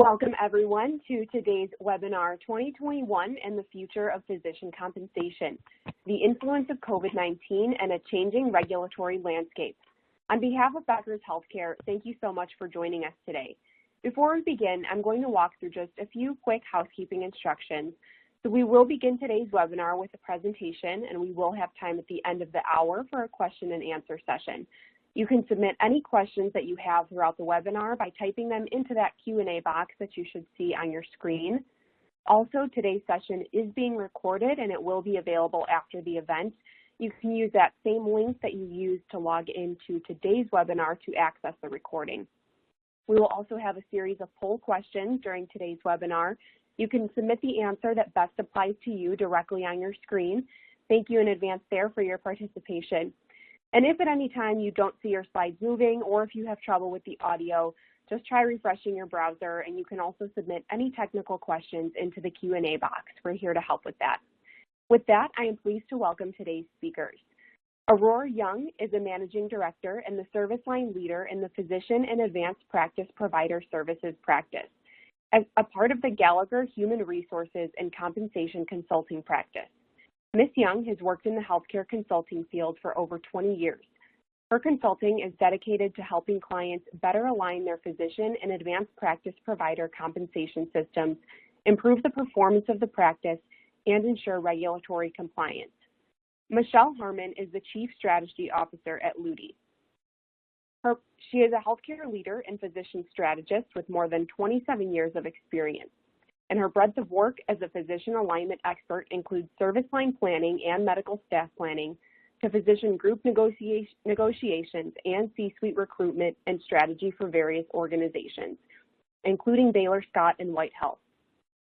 Welcome everyone to today's webinar, 2021 and the Future of Physician Compensation, the Influence of COVID-19 and a Changing Regulatory Landscape. On behalf of Becker's Healthcare, thank you so much for joining us today. Before we begin, I'm going to walk through just a few quick housekeeping instructions. So we will begin today's webinar with a presentation, and we will have time at the end of the hour for a question and answer session. You can submit any questions that you have throughout the webinar by typing them into that Q&A box that you should see on your screen. Also, today's session is being recorded and it will be available after the event. You can use that same link that you used to log into today's webinar to access the recording. We will also have a series of poll questions during today's webinar. You can submit the answer that best applies to you directly on your screen. Thank you in advance there for your participation. And if at any time you don't see your slides moving or if you have trouble with the audio, just try refreshing your browser, and you can also submit any technical questions into the Q&A box. We're here to help with that. With that, I am pleased to welcome today's speakers. Aurora Young is a Managing Director and the Service Line Leader in the Physician and Advanced Practice Provider Services practice, as a part of the Gallagher Human Resources and Compensation Consulting practice. Ms. Young has worked in the healthcare consulting field for over 20 years. Her consulting is dedicated to helping clients better align their physician and advanced practice provider compensation systems, improve the performance of the practice, and ensure regulatory compliance. Michelle Harmon is the Chief Strategy Officer at Ludi. She is a healthcare leader and physician strategist with more than 27 years of experience. And her breadth of work as a physician alignment expert includes service line planning and medical staff planning to physician group negotiations and C-suite recruitment and strategy for various organizations, including Baylor Scott and White Health.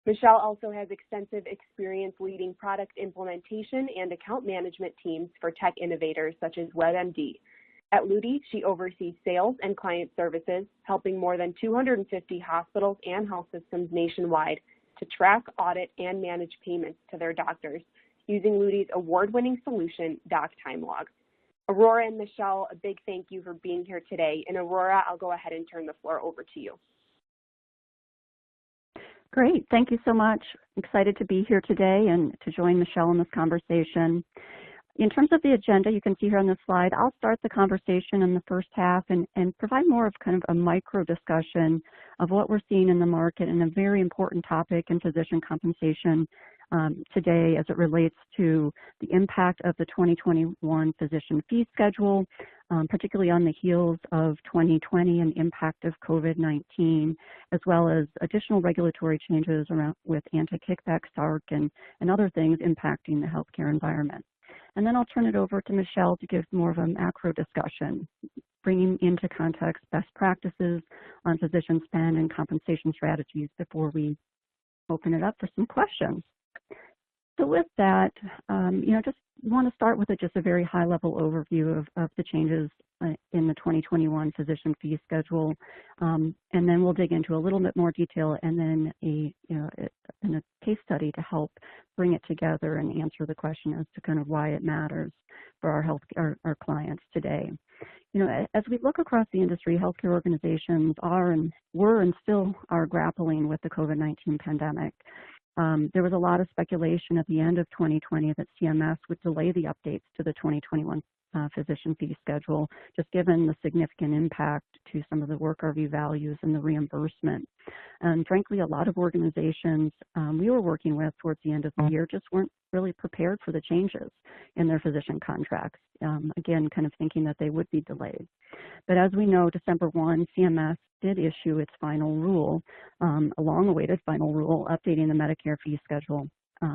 Michelle also has extensive experience leading product implementation and account management teams for tech innovators such as WebMD. At Ludi, she oversees sales and client services, helping more than 250 hospitals and health systems nationwide to track, audit, and manage payments to their doctors using Ludi's award-winning solution, Doc Time Log. Aurora and Michelle, a big thank you for being here today. And Aurora, I'll go ahead and turn the floor over to you. Great, thank you so much. Excited to be here today and to join Michelle in this conversation. In terms of the agenda, you can see here on the slide, I'll start the conversation in the first half and provide more of kind of a micro discussion of what we're seeing in the market and a very important topic in physician compensation today as it relates to the impact of the 2021 physician fee schedule, particularly on the heels of 2020 and the impact of COVID-19, as well as additional regulatory changes around with anti-kickback SARC and other things impacting the healthcare environment. And then I'll turn it over to Michelle to give more of a macro discussion, bringing into context best practices on physician spend and compensation strategies before we open it up for some questions. So with that, just want to start with just a very high-level overview of the changes in the 2021 physician fee schedule, and then we'll dig into a little bit more detail and then a case study to help bring it together and answer the question as to kind of why it matters for our clients today. As we look across the industry, healthcare organizations were and still are grappling with the COVID-19 pandemic. There was a lot of speculation at the end of 2020 that CMS would delay the updates to the 2021 physician fee schedule, just given the significant impact to some of the work RV values and the reimbursement. And frankly, a lot of organizations we were working with towards the end of the year just weren't really prepared for the changes in their physician contracts, again, kind of thinking that they would be delayed. But as we know, December 1, CMS did issue its final rule, a long-awaited final rule, updating the Medicare fee schedule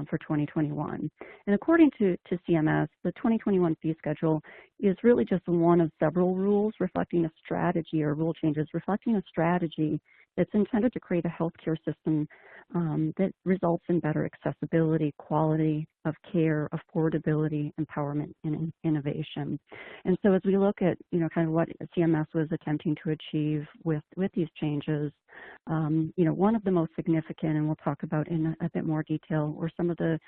for 2021. And according to CMS, the 2021 fee schedule is really just one of several rules reflecting a strategy or rule changes reflecting a strategy that's intended to create a healthcare system that results in better accessibility, quality of care, affordability, empowerment, and innovation. And so as we look at, kind of what CMS was attempting to achieve with these changes, one of the most significant, and we'll talk about in a bit more detail, were some of the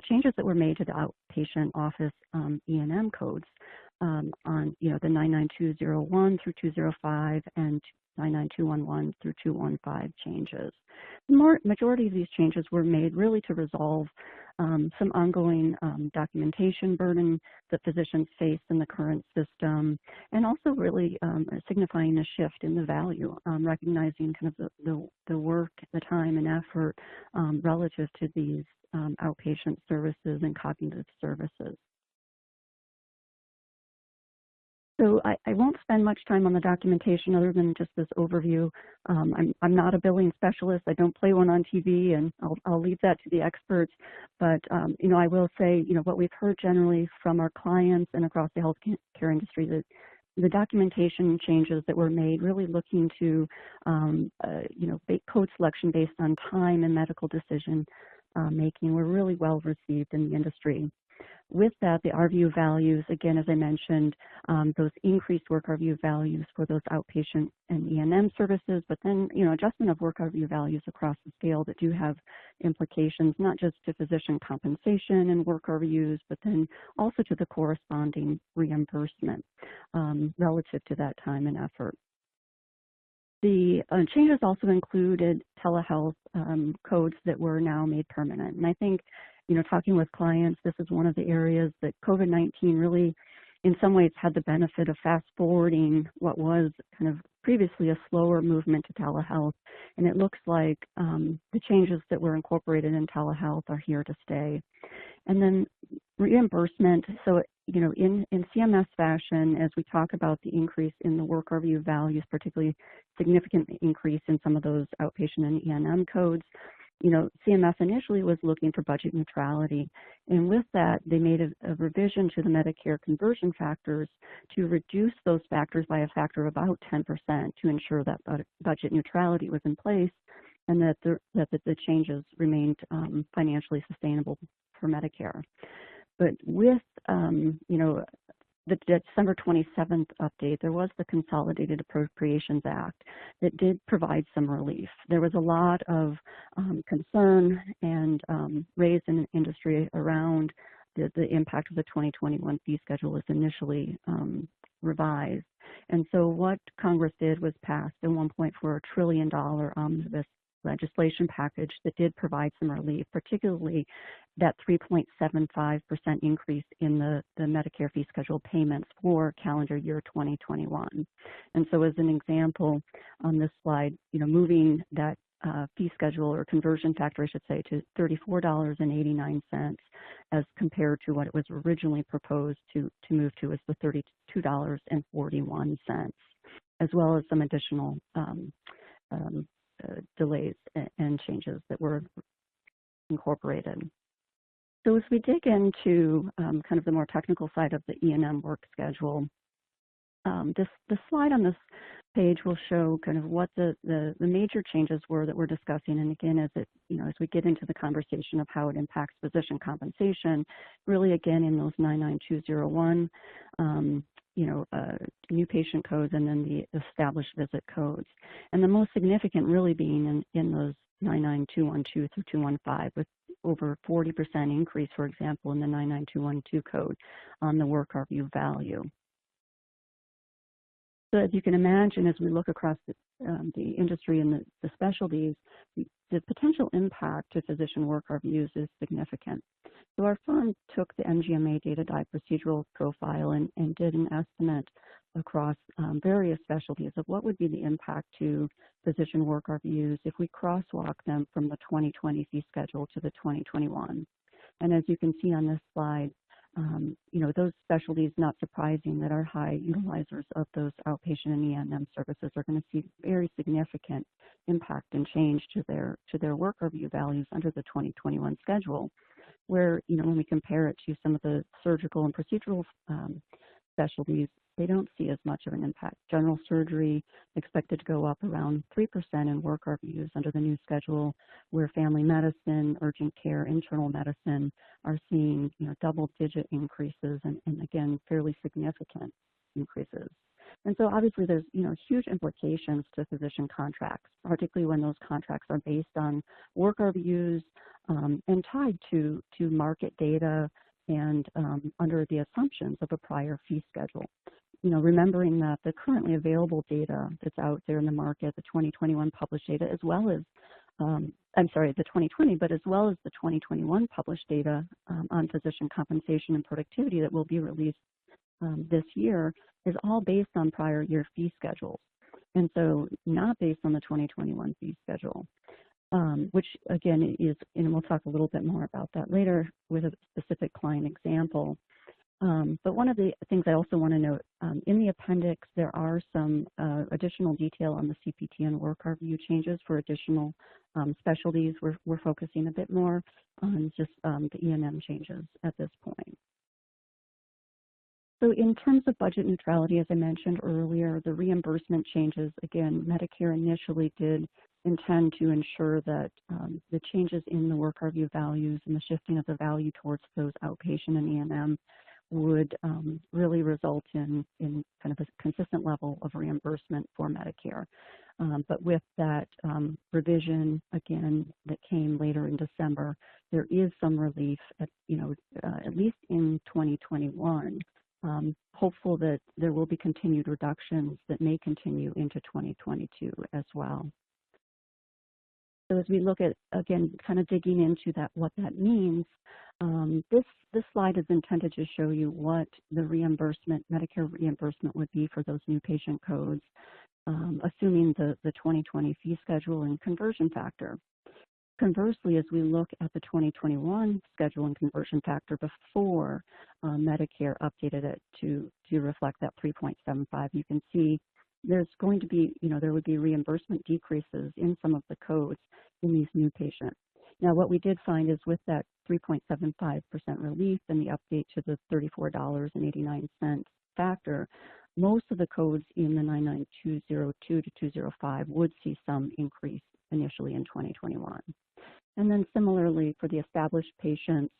changes that were made to the outpatient office E&M codes. on, the 99201 through 205 and 99211 through 215 changes. The majority of these changes were made really to resolve some ongoing documentation burden that physicians face in the current system, and also really signifying a shift in the value, recognizing kind of the work, the time and effort relative to these outpatient services and cognitive services. So I won't spend much time on the documentation other than just this overview. I'm not a billing specialist. I don't play one on TV, and I'll leave that to the experts. But, I will say, what we've heard generally from our clients and across the healthcare industry, that the documentation changes that were made really looking to, code selection based on time and medical decision making were really well received in the industry. With that, the RVU values, again, as I mentioned, those increased work RVU values for those outpatient and E&M services, but then, adjustment of work RVU values across the scale that do have implications, not just to physician compensation and work RVUs, but then also to the corresponding reimbursement relative to that time and effort. The changes also included telehealth codes that were now made permanent. And I think, talking with clients, this is one of the areas that COVID-19 really, in some ways, had the benefit of fast forwarding what was kind of previously a slower movement to telehealth. And it looks like the changes that were incorporated in telehealth are here to stay. And then reimbursement, so in CMS fashion, as we talk about the increase in the work RVU values, particularly significant increase in some of those outpatient and E&M codes, CMS initially was looking for budget neutrality. And with that, they made a revision to the Medicare conversion factors to reduce those factors by a factor of about 10% to ensure that budget neutrality was in place and that the changes remained financially sustainable for Medicare. But with, the December 27th update, there was the Consolidated Appropriations Act that did provide some relief. There was a lot of concern and raised in the industry around the impact of the 2021 fee schedule as initially revised. And so what Congress did was pass a $1.4 trillion omnibus legislation package that did provide some relief, particularly that 3.75% increase in the Medicare fee schedule payments for calendar year 2021. And so as an example on this slide, moving that fee schedule or conversion factor, I should say, to $34.89 as compared to what it was originally proposed to move to as the $32.41, as well as some additional delays and changes that were incorporated. So as we dig into kind of the more technical side of the E&M work schedule, the slide on this page will show kind of what the major changes were that we're discussing. And again, as we get into the conversation of how it impacts physician compensation, really again in those 99201, new patient codes and then the established visit codes. And the most significant really being in those 99212 through 215 with over 40% increase, for example, in the 99212 code on the work RVU value. So as you can imagine, as we look across the industry and the specialties, the potential impact to physician work RVUs is significant. So our firm took the MGMA data dive procedural profile and did an estimate across various specialties of what would be the impact to physician work RVUs if we crosswalk them from the 2020 fee schedule to the 2021. And as you can see on this slide, those specialties, not surprising that are high utilizers of those outpatient and E&M services are going to see very significant impact and change to their work RVU values under the 2021 schedule, where, when we compare it to some of the surgical and procedural specialties, they don't see as much of an impact. General surgery expected to go up around 3% in work RVUs under the new schedule, where family medicine, urgent care, internal medicine are seeing double-digit increases and again, fairly significant increases. And so obviously there's huge implications to physician contracts, particularly when those contracts are based on work RVUs and tied to market data, and under the assumptions of a prior fee schedule. Remembering that the currently available data that's out there in the market, the 2021 published data, as well as, the 2020, but as well as the 2021 published data on physician compensation and productivity that will be released this year, is all based on prior year fee schedules. And so not based on the 2021 fee schedule, which again is, and we'll talk a little bit more about that later with a specific client example. But one of the things I also want to note, in the appendix, there are some additional detail on the CPT and work review changes for additional specialties. We're focusing a bit more on just the E&M changes at this point. So in terms of budget neutrality, as I mentioned earlier, the reimbursement changes, again, Medicare initially did intend to ensure that the changes in the work review values and the shifting of the value towards those outpatient and E&M would really result in kind of a consistent level of reimbursement for Medicare. But with that revision, again, that came later in December, there is some relief, at least in 2021. Hopeful that there will be continued reductions that may continue into 2022 as well. So as we look at, again, kind of digging into that, what that means, this slide is intended to show you what the reimbursement, Medicare reimbursement would be for those new patient codes, assuming the 2020 fee schedule and conversion factor. Conversely, as we look at the 2021 schedule and conversion factor before Medicare updated it to reflect that 3.75, you can see there's going to be, there would be reimbursement decreases in some of the codes in these new patients. Now, what we did find is with that 3.75% relief and the update to the $34.89 factor, most of the codes in the 99202 to 205 would see some increase initially in 2021. And then similarly for the established patients,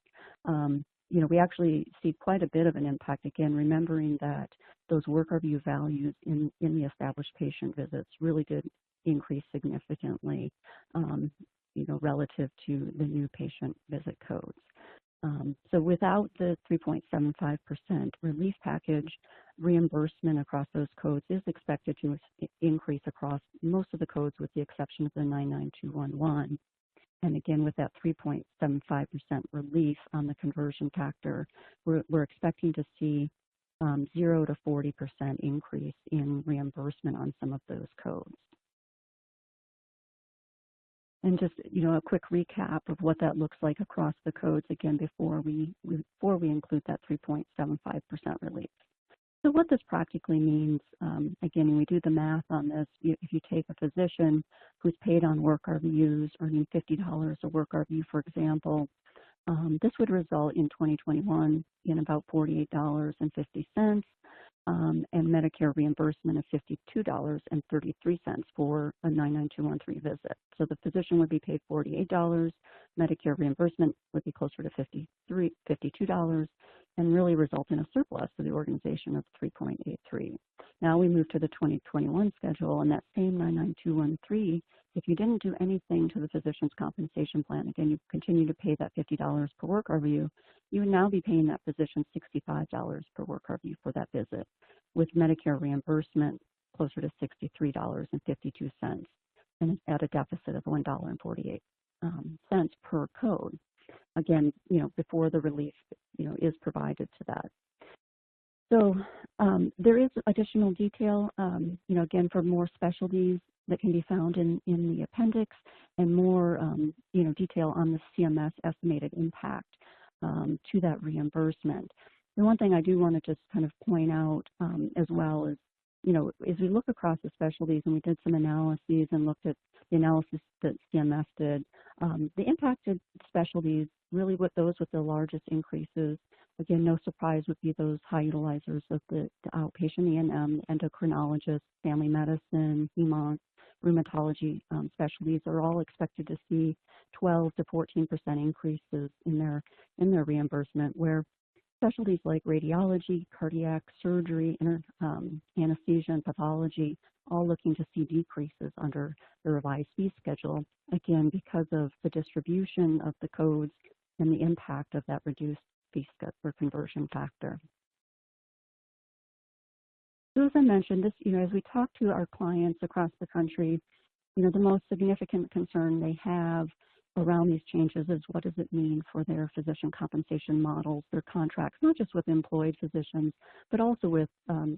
we actually see quite a bit of an impact, again, remembering that those work review values in the established patient visits really did increase significantly, relative to the new patient visit codes. So without the 3.75% relief package, reimbursement across those codes is expected to increase across most of the codes with the exception of the 99211. And again, with that 3.75% relief on the conversion factor, we're expecting to see 0 to 40% increase in reimbursement on some of those codes. And just, a quick recap of what that looks like across the codes, again, before we include that 3.75% relief. So what this practically means, again, when we do the math on this, if you take a physician who's paid on work RVUs, earning $50 a work RVU, for example, this would result in 2021 in about $48.50, and Medicare reimbursement of $52.33 for a 99213 visit. So the physician would be paid $48, Medicare reimbursement would be closer to $52, and really result in a surplus to the organization of 3.83. Now we move to the 2021 schedule, and that same 99213, if you didn't do anything to the physician's compensation plan, again, you continue to pay that $50 per work RVU, you would now be paying that physician $65 per work RVU for that visit, with Medicare reimbursement closer to $63.52, and at a deficit of $1.48 per code. Again, before the relief, is provided to that. So there is additional detail, again, for more specialties that can be found in the appendix, and more, detail on the CMS estimated impact to that reimbursement. The one thing I do want to just kind of point out as well is, as we look across the specialties, and we did some analyses and looked at the analysis that CMS did, the impacted specialties, really what those with the largest increases, again, no surprise, would be those high utilizers of the outpatient E&M, endocrinologists, family medicine, hemonc, rheumatology specialties are all expected to see 12 to 14% increases in their reimbursement, where specialties like radiology, cardiac surgery, anesthesia, and pathology, all looking to see decreases under the revised fee schedule, again, because of the distribution of the codes and the impact of that reduced fee schedule or conversion factor. So as I mentioned, this, as we talk to our clients across the country, the most significant concern they have around these changes is what does it mean for their physician compensation models, their contracts, not just with employed physicians, but also with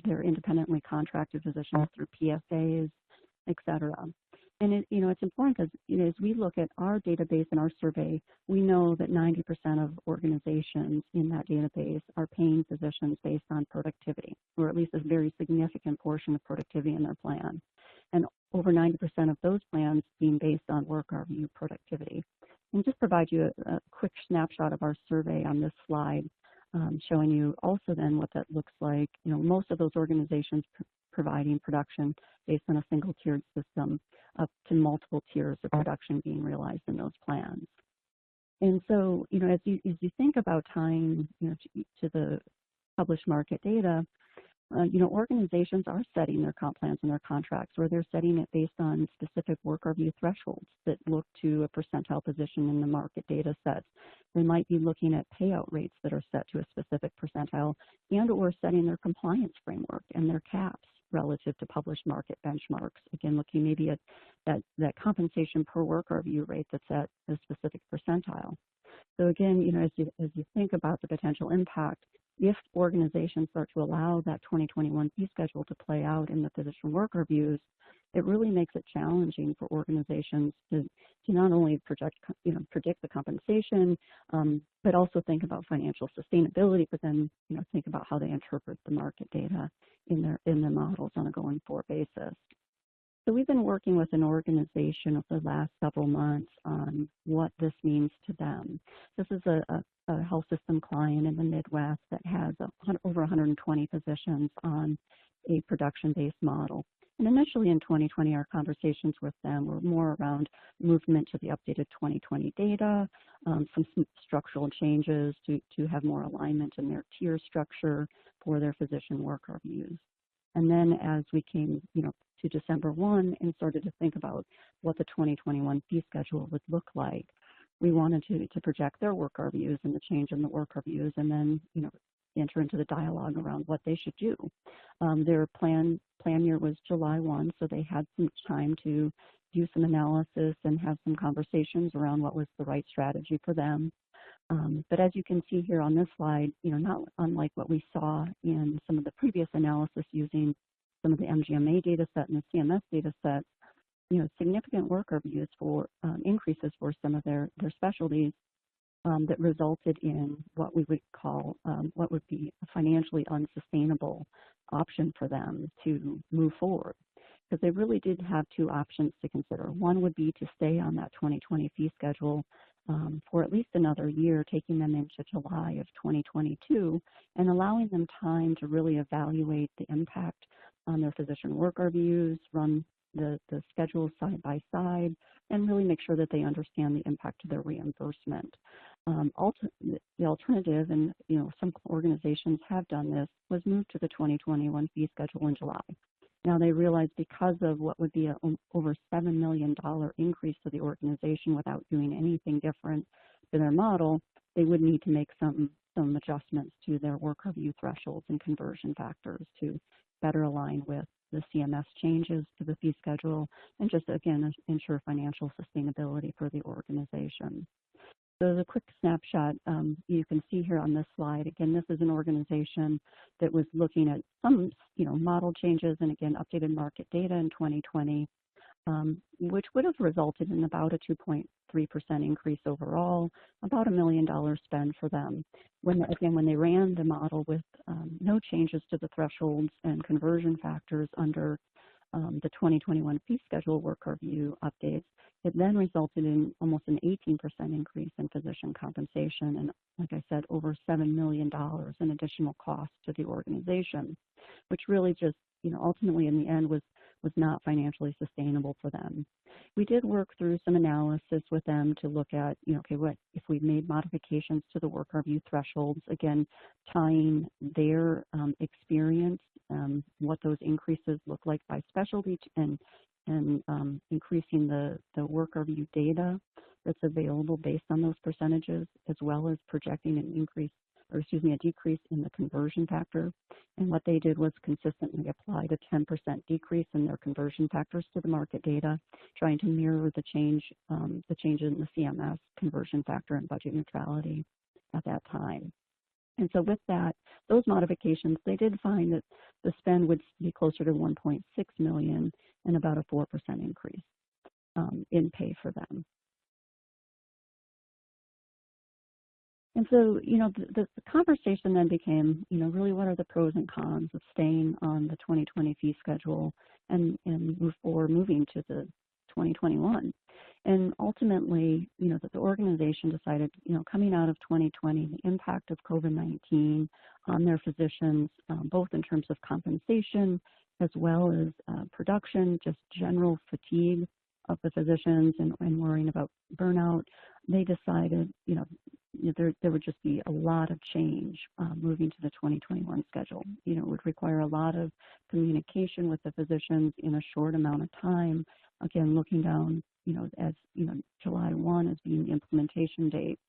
their independently contracted physicians through PSAs, et cetera. And it's important because as we look at our database and our survey, we know that 90% of organizations in that database are paying physicians based on productivity, or at least a very significant portion of productivity in their plan. And over 90% of those plans being based on work RVU productivity. And just provide you a quick snapshot of our survey on this slide, showing you also then what that looks like. Most of those organizations providing production based on a single tiered system up to multiple tiers of production being realized in those plans. And so, as you think about tying, to the published market data, organizations are setting their comp plans and their contracts, or they're setting it based on specific work RVU thresholds that look to a percentile position in the market data sets. They might be looking at payout rates that are set to a specific percentile, and or setting their compliance framework and their caps relative to published market benchmarks. Again, looking maybe at that compensation per work RVU rate that's at a specific percentile. So again, as you think about the potential impact, if organizations start to allow that 2021 fee schedule to play out in the physician work reviews, it really makes it challenging for organizations to not only predict the compensation, but also think about financial sustainability, but then think about how they interpret the market data in their models on a going forward basis. So we've been working with an organization over the last several months on what this means to them. This is a health system client in the Midwest that has over 120 physicians on a production-based model. And initially in 2020, our conversations with them were more around movement to the updated 2020 data, some structural changes to have more alignment in their tier structure for their physician work reviews. And then as we came, to December 1 and started to think about what the 2021 fee schedule would look like, we wanted to project their work reviews and the change in the work reviews, and then, enter into the dialogue around what they should do. Their plan year was July 1, so they had some time to do some analysis and have some conversations around what was the right strategy for them. But as you can see here on this slide, not unlike what we saw in some of the previous analysis using some of the MGMA data set and the CMS data set, significant work reviews for increases for some of their specialties that resulted in what we would call what would be a financially unsustainable option for them to move forward. Because they really did have two options to consider. One would be to stay on that 2020 fee schedule for at least another year, taking them into July of 2022 and allowing them time to really evaluate the impact on their physician work reviews, run the schedules side by side, and really make sure that they understand the impact to their reimbursement. The alternative, and some organizations have done this, was move to the 2021 fee schedule in July. Now they realized because of what would be an over $7 million increase to the organization without doing anything different to their model, they would need to make some adjustments to their work review thresholds and conversion factors to better align with the CMS changes to the fee schedule and just, again, ensure financial sustainability for the organization. So the quick snapshot you can see here on this slide, again, this is an organization that was looking at some, model changes and, again, updated market data in 2020, which would have resulted in about a 2.3% increase overall, about $1 million spend for them. When they ran the model with no changes to the thresholds and conversion factors under the 2021 fee schedule work review updates, it then resulted in almost an 18% increase in physician compensation and, like I said, over $7 million in additional costs to the organization, which really just, ultimately in the end was not financially sustainable for them. We did work through some analysis with them to look at, okay, what if we made modifications to the work review thresholds, again, tying their experience, what those increases look like by specialty and increasing the work review data that's available based on those percentages, as well as projecting an increase a decrease in the conversion factor. And what they did was consistently applied a 10% decrease in their conversion factors to the market data, trying to mirror the change in the CMS conversion factor and budget neutrality at that time. And so with that, those modifications, they did find that the spend would be closer to $1.6 million and about a 4% increase in pay for them. And so, the conversation then became, really what are the pros and cons of staying on the 2020 fee schedule and moving to the 2021. And ultimately, that the organization decided, coming out of 2020, the impact of COVID-19 on their physicians, both in terms of compensation as well as production, just general fatigue of the physicians and worrying about burnout, they decided, there would just be a lot of change moving to the 2021 schedule. It would require a lot of communication with the physicians in a short amount of time. Again, looking down, as July 1 as being the implementation date.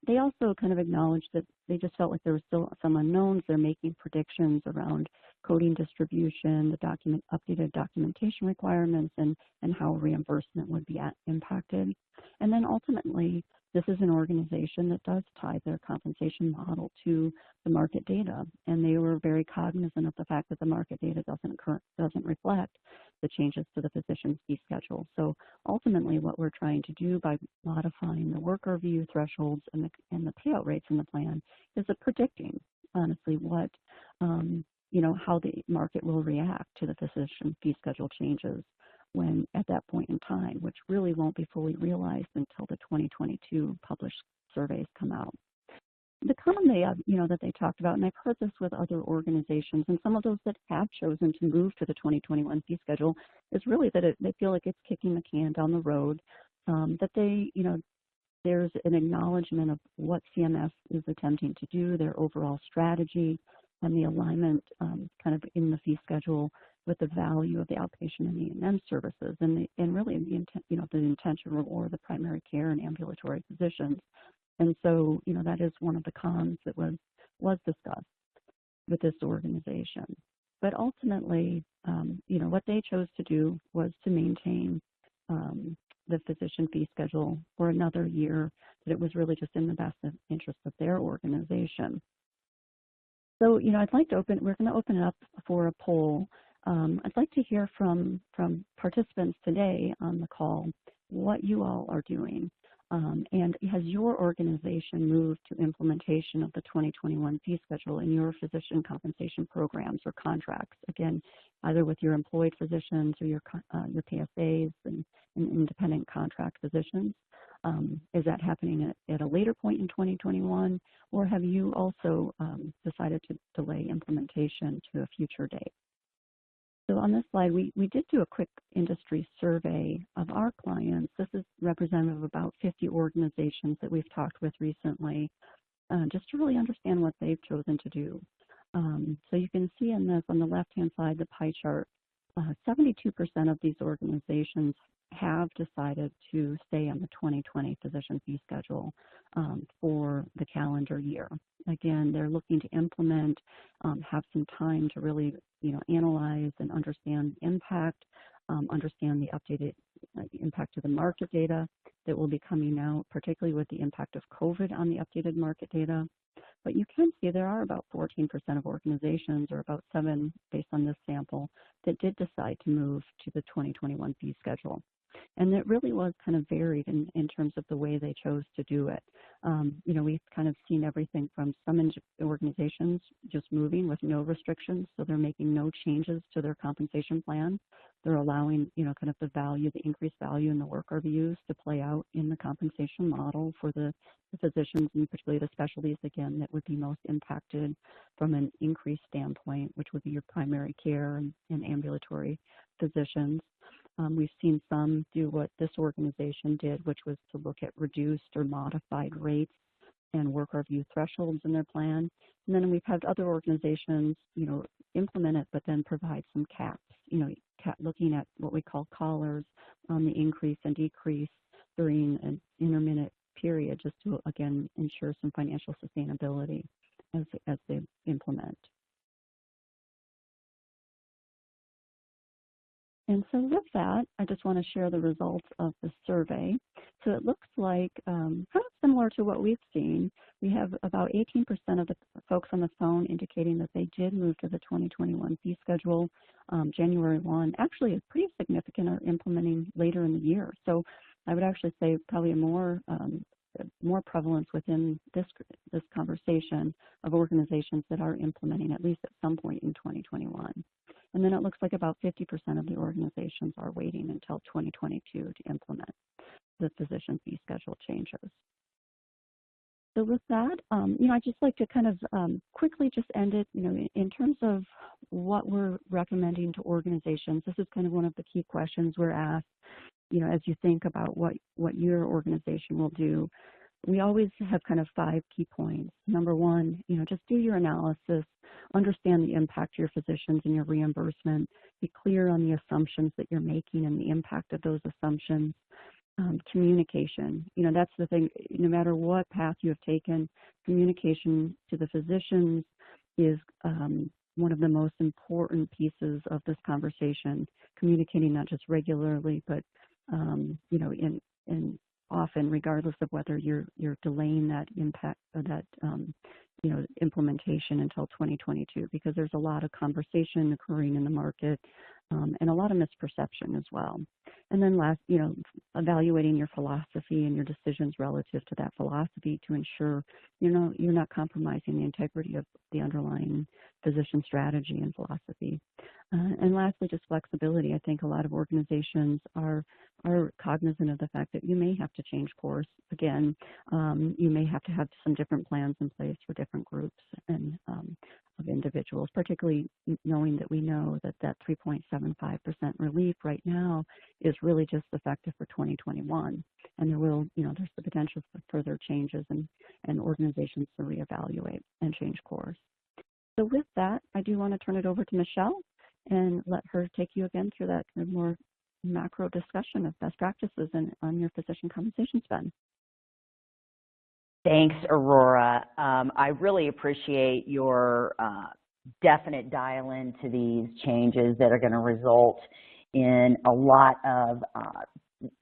They also kind of acknowledged that they just felt like there were still some unknowns. They're making predictions around coding distribution, the updated documentation requirements, and how reimbursement would be impacted. And then ultimately, this is an organization that does tie their compensation model to the market data, and they were very cognizant of the fact that the market data doesn't reflect the changes to the physician's fee schedule. So ultimately, what we're trying to do by modifying the work review thresholds and the payout rates in the plan is predicting, honestly, what how the market will react to the physician fee schedule changes when at that point in time, which really won't be fully realized until the 2022 published surveys come out. The common that they talked about, and I've heard this with other organizations, and some of those that have chosen to move to the 2021 fee schedule, is really that they feel like it's kicking the can down the road, that there's an acknowledgement of what CMS is attempting to do, their overall strategy, and the alignment kind of in the fee schedule with the value of the outpatient and E&M services, and really the intention or the primary care and ambulatory physicians. And so, that is one of the cons that was discussed with this organization. But ultimately, what they chose to do was to maintain the physician fee schedule for another year, that it was really just in the best interest of their organization. So, we're going to open it up for a poll. I'd like to hear from participants today on the call what you all are doing. And has your organization moved to implementation of the 2021 fee schedule in your physician compensation programs or contracts? Again, either with your employed physicians or your PSAs and independent contract physicians. Is that happening at a later point in 2021, or have you also decided to delay implementation to a future date? So on this slide, we did do a quick industry survey of our clients. This is representative of about 50 organizations that we've talked with recently, just to really understand what they've chosen to do. So you can see in this, on the left-hand side, the pie chart, 72% of these organizations have decided to stay on the 2020 physician fee schedule for the calendar year. Again, they're looking to implement, have some time to really, analyze and understand impact, understand the updated impact of the market data that will be coming out, particularly with the impact of COVID on the updated market data. But you can see there are about 14% of organizations, or about 7 based on this sample, that did decide to move to the 2021 fee schedule. And it really was kind of varied in terms of the way they chose to do it. We've kind of seen everything from some organizations just moving with no restrictions, so they're making no changes to their compensation plan. They're allowing, kind of the increased value in the work reviews to play out in the compensation model for the physicians, and particularly the specialties, again, that would be most impacted from an increased standpoint, which would be your primary care and ambulatory physicians. We've seen some do what this organization did, which was to look at reduced or modified rates and work review thresholds in their plan. And then we've had other organizations, implement it, but then provide some caps, looking at what we call collars on the increase and decrease during an intermittent period, just to, again, ensure some financial sustainability as they implement. And so with that, I just want to share the results of the survey. So it looks like kind of similar to what we've seen. We have about 18% of the folks on the phone indicating that they did move to the 2021 fee schedule January 1. Actually, it's pretty significant are implementing later in the year. So I would actually say probably more prevalence within this conversation of organizations that are implementing at least at some point in 2021. And then it looks like about 50% of the organizations are waiting until 2022 to implement the physician fee schedule changes. So with that, I'd just like to kind of quickly just end it, in terms of what we're recommending to organizations. This is kind of one of the key questions we're asked, as you think about what your organization will do. We always have kind of 5 key points. Number one, just do your analysis, understand the impact to your physicians and your reimbursement, be clear on the assumptions that you're making and the impact of those assumptions. Communication, that's the thing, no matter what path you have taken, communication to the physicians is one of the most important pieces of this conversation, communicating not just regularly, but, in often, regardless of whether you're delaying that impact or that implementation until 2022, because there's a lot of conversation occurring in the market and a lot of misperception as well. And then last, evaluating your philosophy and your decisions relative to that philosophy to ensure you're not compromising the integrity of the underlying physician strategy and philosophy. And lastly, just flexibility. I think a lot of organizations are cognizant of the fact that you may have to change course. Again, you may have to have some different plans in place for different groups and of individuals, particularly knowing that we know that 3.75% relief right now is really just effective for 2021. And there will, there's the potential for further changes and organizations to reevaluate and change course. So with that, I do want to turn it over to Michelle and let her take you again through that kind of more macro discussion of best practices on your physician compensation spend. Thanks, Aurora. I really appreciate your definite dial into these changes that are going to result in a lot of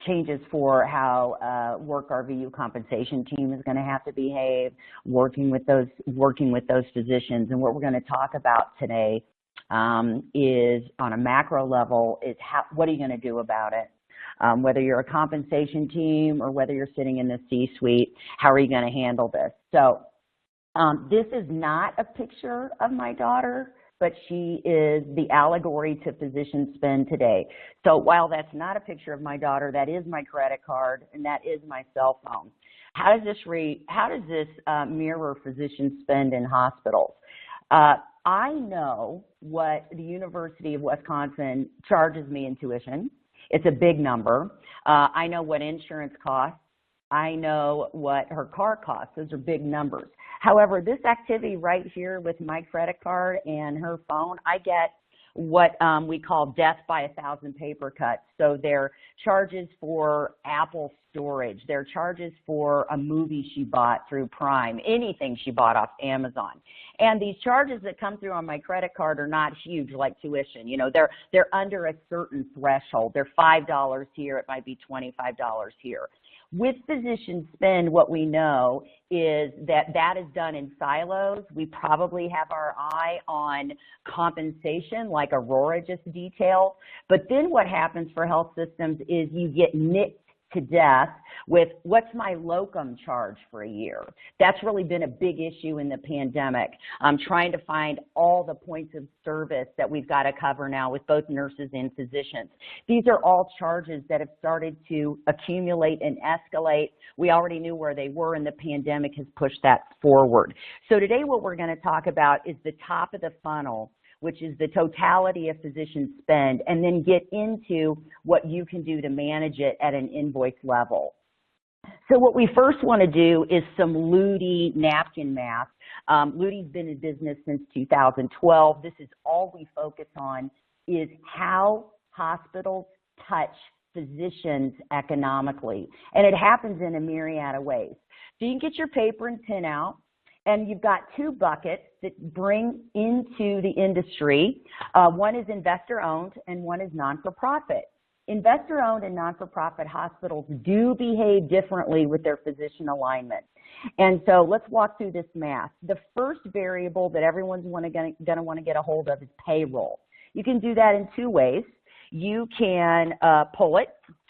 changes for how work RVU compensation team is going to have to behave, working with those physicians. And what we're going to talk about today is on a macro level is what are you going to do about it? Whether you're a compensation team or whether you're sitting in the C-suite, how are you going to handle this? So this is not a picture of my daughter, but she is the allegory to physician spend today. So while that's not a picture of my daughter, that is my credit card and that is my cell phone. How does this mirror physician spend in hospitals? I know what the University of Wisconsin charges me in tuition. It's a big number. I know what insurance costs. I know what her car costs. Those are big numbers. However, this activity right here with my credit card and her phone, I get what we call death by 1,000 paper cuts. So their charges for Apple storage, their charges for a movie she bought through Prime, anything she bought off Amazon. And these charges that come through on my credit card are not huge like tuition. They're under a certain threshold. They're $5 here. It might be $25 here. With physician spend, what we know is that is done in silos. We probably have our eye on compensation, like Aurora just detailed. But then what happens for health systems is you get nicked to death with what's my locum charge for a year. That's really been a big issue in the pandemic. I'm trying to find all the points of service that we've got to cover now with both nurses and physicians. These are all charges that have started to accumulate and escalate. We already knew where they were, and the pandemic has pushed that forward. So today what we're going to talk about is the top of the funnel, which is the totality of physician spend, and then get into what you can do to manage it at an invoice level. So what we first want to do is some Ludi napkin math. Ludi's been in business since 2012. This is all we focus on is how hospitals touch physicians economically. And it happens in a myriad of ways. So you can get your paper and pen out, and you've got two buckets that bring into the industry. One is investor-owned and one is non-for-profit. Investor-owned and non-for-profit hospitals do behave differently with their physician alignment. And so let's walk through this math. The first variable that everyone's going to want to get a hold of is payroll. You can do that in two ways. You can pull it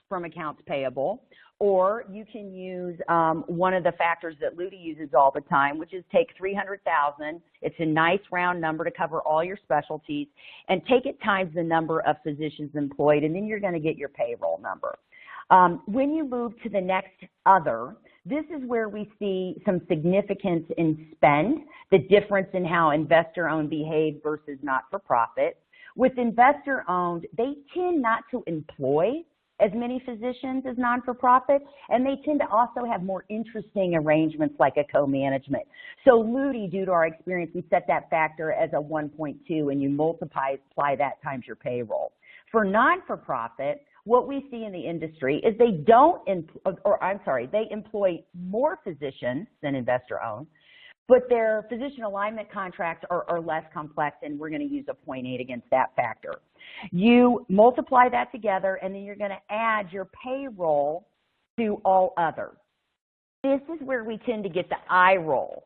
from accounts payable, or you can use one of the factors that Ludi uses all the time, which is take $300,000. It's a nice round number to cover all your specialties, and take it times the number of physicians employed, and then you're going to get your payroll number. When you move to the next other, this is where we see some significance in spend, the difference in how investor-owned behave versus not-for-profit. With investor-owned, they tend not to employ as many physicians as non-for-profit, and they tend to also have more interesting arrangements like a co-management. So Ludi, due to our experience, we set that factor as a 1.2, and you multiply that times your payroll. For non-for-profit, what we see in the industry is they employ more physicians than investor-owned, but their physician alignment contracts are less complex, and we're going to use a 0.8 against that factor. You multiply that together, and then you're going to add your payroll to all other. This is where we tend to get the eye roll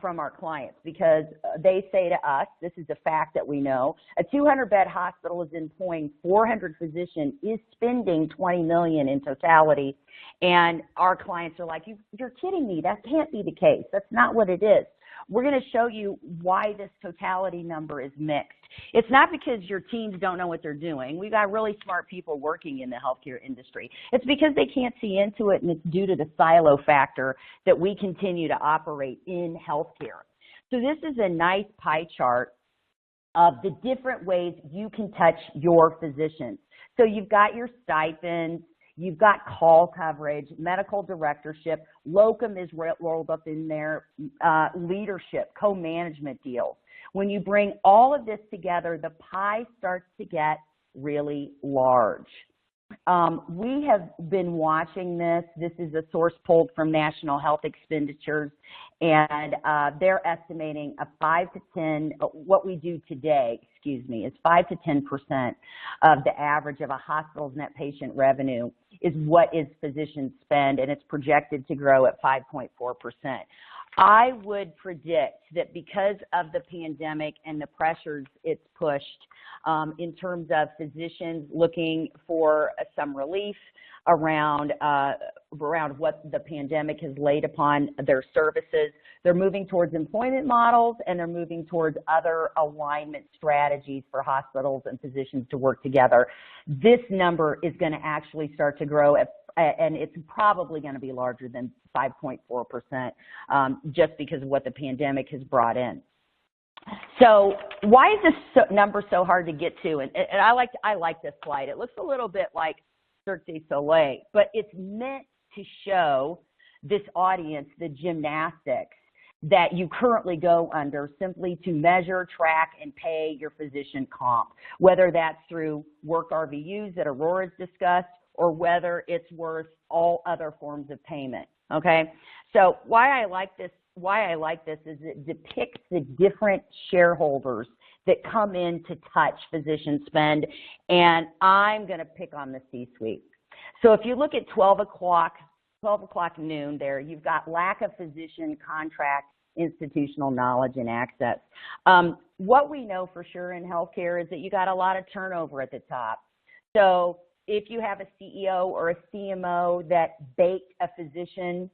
from our clients, because they say to us, this is a fact that we know, a 200-bed hospital is employing 400 physicians, is spending $20 million in totality, and our clients are like, you're kidding me, that can't be the case. That's not what it is. We're going to show you why this totality number is mixed. It's not because your teams don't know what they're doing. We've got really smart people working in the healthcare industry. It's because they can't see into it, and it's due to the silo factor that we continue to operate in healthcare. So this is a nice pie chart of the different ways you can touch your physicians. So you've got your stipends, you've got call coverage, medical directorship, locum is rolled up in there, leadership, co-management deals. When you bring all of this together, the pie starts to get really large. We have been watching this. This is a source pulled from National Health Expenditures, and they're estimating a 5 to 10, what we do today, is 5 to 10% of the average of a hospital's net patient revenue is what is physician spend, and it's projected to grow at 5.4%. I would predict that because of the pandemic and the pressures it's pushed in terms of physicians looking for some relief around what the pandemic has laid upon their services, they're moving towards employment models, and they're moving towards other alignment strategies for hospitals and physicians to work together. This number is going to actually start to grow and it's probably going to be larger than 5.4%, just because of what the pandemic has brought in. So why is this number so hard to get to? And I like this slide. It looks a little bit like Cirque du Soleil, but it's meant to show this audience the gymnastics that you currently go under simply to measure, track, and pay your physician comp, whether that's through work RVUs that Aurora's discussed, or whether it's worth all other forms of payment, okay? So why I like this is it depicts the different shareholders that come in to touch physician spend, and I'm going to pick on the C-suite. So if you look at 12 o'clock noon there, you've got lack of physician contract, institutional knowledge, and access. What we know for sure in healthcare is that you got a lot of turnover at the top. So if you have a CEO or a CMO that baked a physician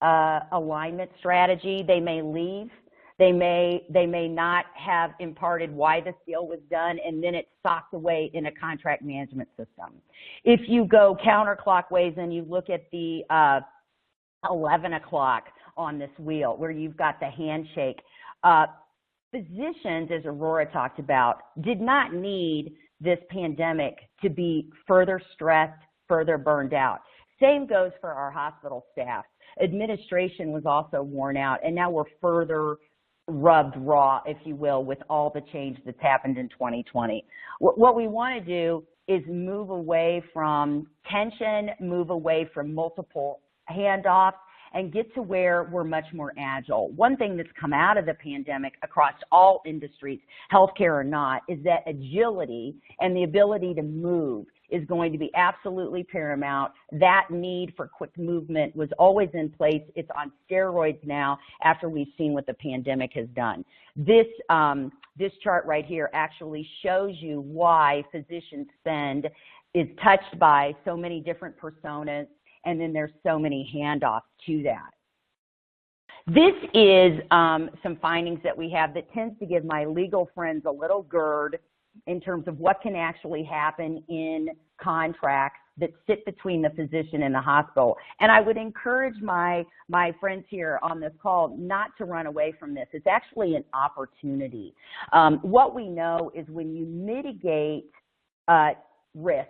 alignment strategy, they may leave. They may not have imparted why this deal was done, and then it's socked away in a contract management system. If you go counterclockwise and you look at the 11 o'clock on this wheel where you've got the handshake, physicians, as Aurora talked about, did not need this pandemic to be further stressed, further burned out. Same goes for our hospital staff. Administration was also worn out, and now we're further rubbed raw, if you will, with all the change that's happened in 2020. What we want to do is move away from tension, move away from multiple handoffs, and get to where we're much more agile. One thing that's come out of the pandemic across all industries, healthcare or not, is that agility and the ability to move is going to be absolutely paramount. That need for quick movement was always in place. It's on steroids now after we've seen what the pandemic has done. This chart right here actually shows you why physician spend is touched by so many different personas, and then there's so many handoffs to that. This is some findings that we have that tends to give my legal friends a little GERD in terms of what can actually happen in contracts that sit between the physician and the hospital. And I would encourage my friends here on this call not to run away from this. It's actually an opportunity. What we know is when you mitigate risk,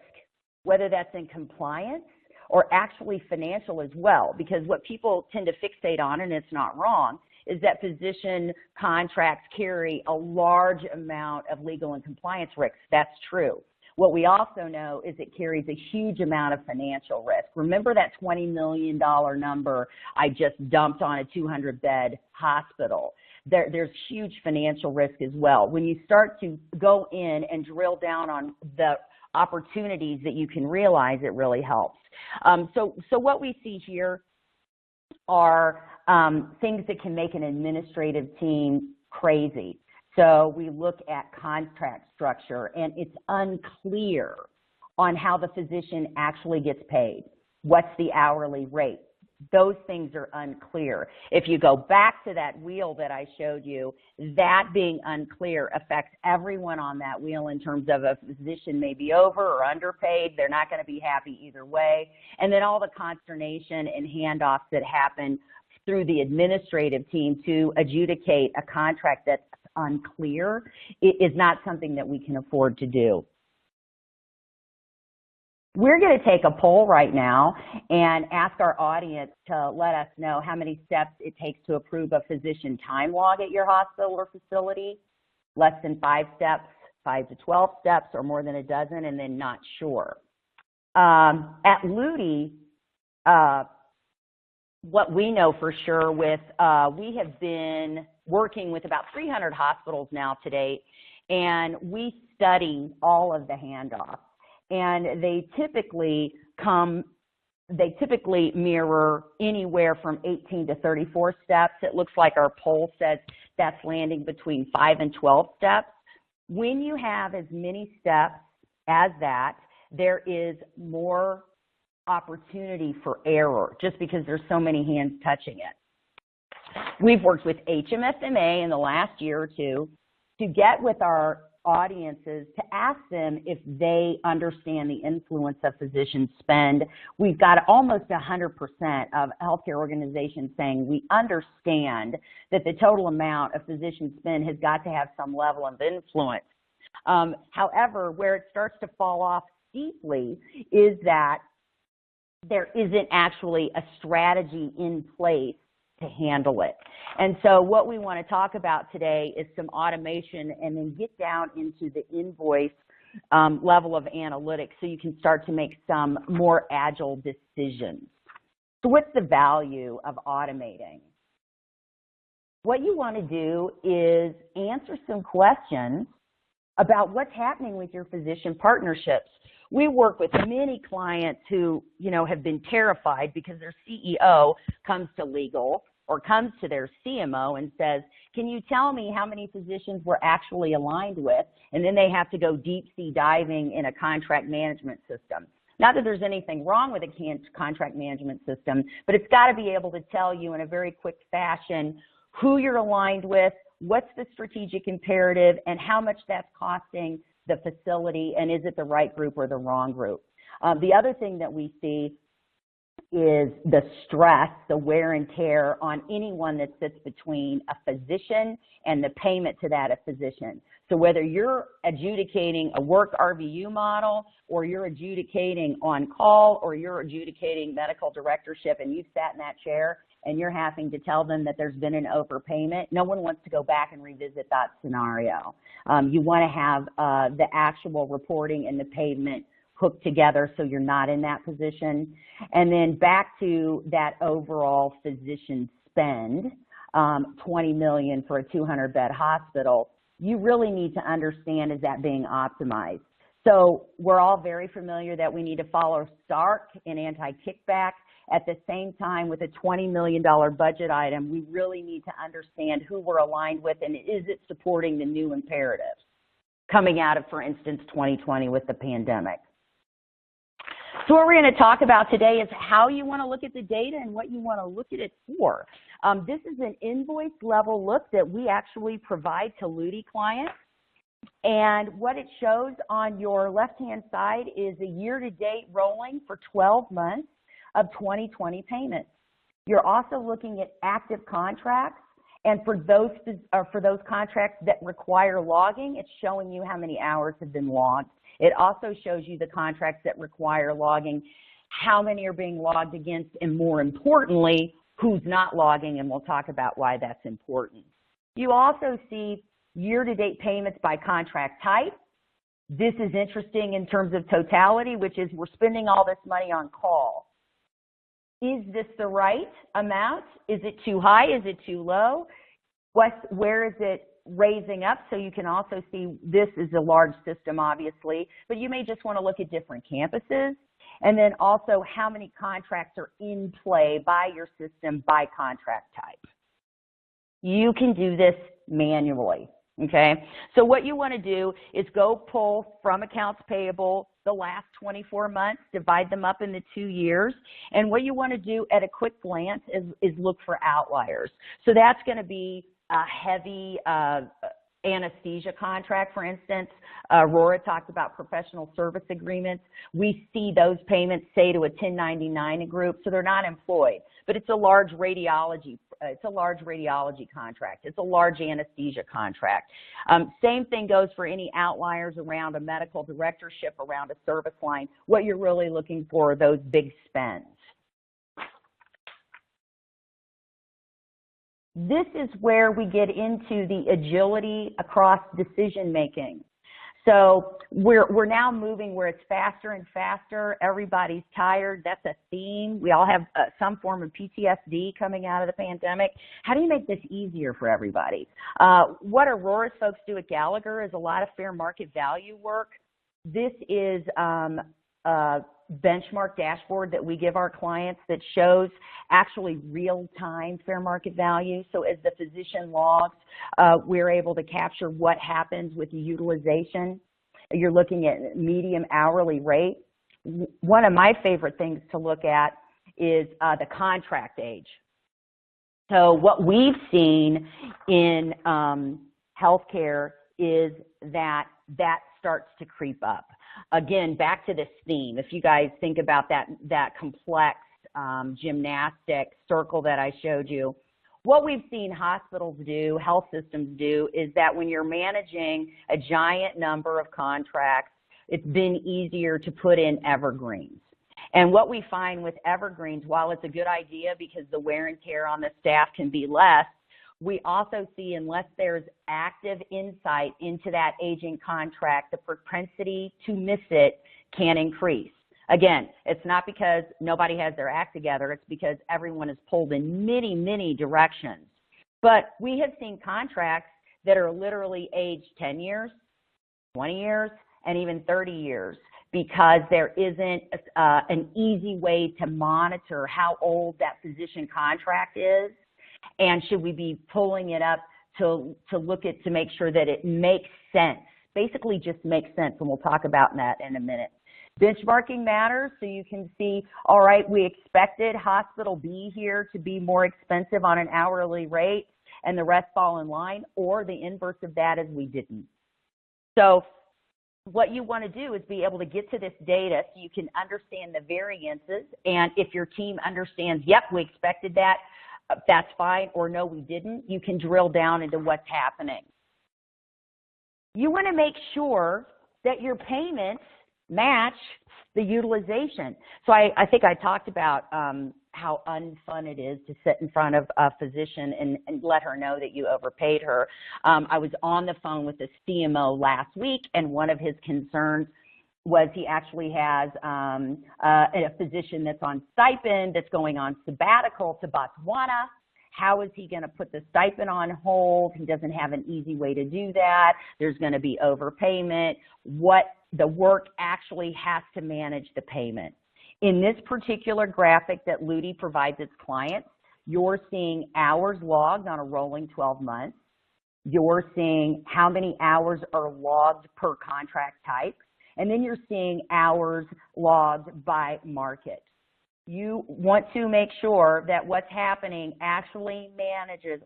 whether that's in compliance or actually financial as well, because what people tend to fixate on, and it's not wrong, is that physician contracts carry a large amount of legal and compliance risks. That's true. What we also know is it carries a huge amount of financial risk. Remember that $20 million number I just dumped on a 200-bed hospital. There's huge financial risk as well. When you start to go in and drill down on the opportunities that you can realize, it really helps. So what we see here are things that can make an administrative team crazy. So we look at contract structure, and it's unclear on how the physician actually gets paid. What's the hourly rate? Those things are unclear. If you go back to that wheel that I showed you, that being unclear affects everyone on that wheel in terms of a physician may be over or underpaid. They're not going to be happy either way. And then all the consternation and handoffs that happen through the administrative team to adjudicate a contract that's unclear is not something that we can afford to do. We're going to take a poll right now and ask our audience to let us know how many steps it takes to approve a physician time log at your hospital or facility. Less than 5 steps, 5 to 12 steps, or more than a dozen, and then not sure. At Lutie, what we know for sure with, we have been working with about 300 hospitals now to date, and we study all of the handoffs. And they typically mirror anywhere from 18 to 34 steps. It looks like our poll says that's landing between 5 and 12 steps. When you have as many steps as that, there is more opportunity for error just because there's so many hands touching it. We've worked with HMFMA in the last year or two to get with our audiences to ask them if they understand the influence of physician spend. We've got almost 100% of healthcare organizations saying we understand that the total amount of physician spend has got to have some level of influence. However, where it starts to fall off steeply is that there isn't actually a strategy in place to handle it. And so what we want to talk about today is some automation and then get down into the invoice level of analytics so you can start to make some more agile decisions. So what's the value of automating? What you want to do is answer some questions about what's happening with your physician partnerships. We work with many clients who, have been terrified because their CEO comes to legal or comes to their CMO and says, can you tell me how many physicians we're actually aligned with? And then they have to go deep sea diving in a contract management system. Not that there's anything wrong with a contract management system, but it's got to be able to tell you in a very quick fashion who you're aligned with, what's the strategic imperative, and how much that's costing the facility, and is it the right group or the wrong group. The other thing that we see is the stress, the wear and tear on anyone that sits between a physician and the payment to that physician. So whether you're adjudicating a work RVU model, or you're adjudicating on call, or you're adjudicating medical directorship and you've sat in that chair and you're having to tell them that there's been an overpayment, no one wants to go back and revisit that scenario. You want to have the actual reporting and the payment hooked together so you're not in that position. And then back to that overall physician spend, $20 million for a 200-bed hospital, you really need to understand, is that being optimized? So we're all very familiar that we need to follow Stark in anti-kickback. At the same time, with a $20 million budget item, we really need to understand who we're aligned with and is it supporting the new imperatives coming out of, for instance, 2020 with the pandemic. So what we're going to talk about today is how you want to look at the data and what you want to look at it for. This is an invoice level look that we actually provide to Ludi clients. And what it shows on your left-hand side is a year-to-date rolling for 12 months of 2020 payments. You're also looking at active contracts, and for those contracts that require logging, it's showing you how many hours have been logged. It also shows you the contracts that require logging, how many are being logged against, and more importantly, who's not logging, and we'll talk about why that's important. You also see year-to-date payments by contract type. This is interesting in terms of totality, which is we're spending all this money on call. Is this the right amount? Is it too high? Is it too low? Where is it raising up? So you can also see this is a large system, obviously, but you may just want to look at different campuses. And then also how many contracts are in play by your system by contract type. You can do this manually. Okay, so what you want to do is go pull from accounts payable the last 24 months, divide them up into 2 years, and what you want to do at a quick glance is look for outliers. So that's going to be a heavy anesthesia contract, for instance. Aurora talked about professional service agreements. We see those payments, say, to a 1099 group, so they're not employed, but it's a large radiology. It's a large radiology contract. It's a large anesthesia contract. Same thing goes for any outliers around a medical directorship, around a service line. What you're really looking for are those big spends. This is where we get into the agility across decision making. So we're now moving where it's faster and faster. Everybody's tired. That's a theme. We all have some form of PTSD coming out of the pandemic. How do you make this easier for everybody? What Aurora's folks do at Gallagher is a lot of fair market value work. This is a benchmark dashboard that we give our clients that shows actually real-time fair market value. So as the physician logs, we're able to capture what happens with the utilization. You're looking at medium hourly rate. One of my favorite things to look at is the contract age. So what we've seen in healthcare is that starts to creep up. Again, back to this theme. If you guys think about that complex gymnastic circle that I showed you, what we've seen hospitals do, health systems do, is that when you're managing a giant number of contracts, it's been easier to put in evergreens. And what we find with evergreens, while it's a good idea because the wear and tear on the staff can be less, we also see, unless there's active insight into that aging contract, the propensity to miss it can increase. Again, it's not because nobody has their act together, it's because everyone is pulled in many, many directions. But we have seen contracts that are literally aged 10 years, 20 years, and even 30 years because there isn't an easy way to monitor how old that physician contract is. And should we be pulling it up to look at, to make sure that it makes sense, basically just makes sense, and we'll talk about that in a minute. Benchmarking matters, so you can see, all right, we expected hospital B here to be more expensive on an hourly rate and the rest fall in line, or the inverse of that is we didn't. So what you want to do is be able to get to this data so you can understand the variances, and if your team understands, yep, we expected that, that's fine, or no, we didn't, you can drill down into what's happening. You want to make sure that your payments match the utilization. So I think I talked about how unfun it is to sit in front of a physician and let her know that you overpaid her. I was on the phone with the CMO last week, and one of his concerns was he actually has a physician that's on stipend, that's going on sabbatical to Botswana. How is he going to put the stipend on hold? He doesn't have an easy way to do that. There's going to be overpayment. What the work actually has to manage the payment. In this particular graphic that Ludi provides its clients, you're seeing hours logged on a rolling 12 months. You're seeing how many hours are logged per contract type. And then you're seeing hours logged by market. You want to make sure that what's happening actually matches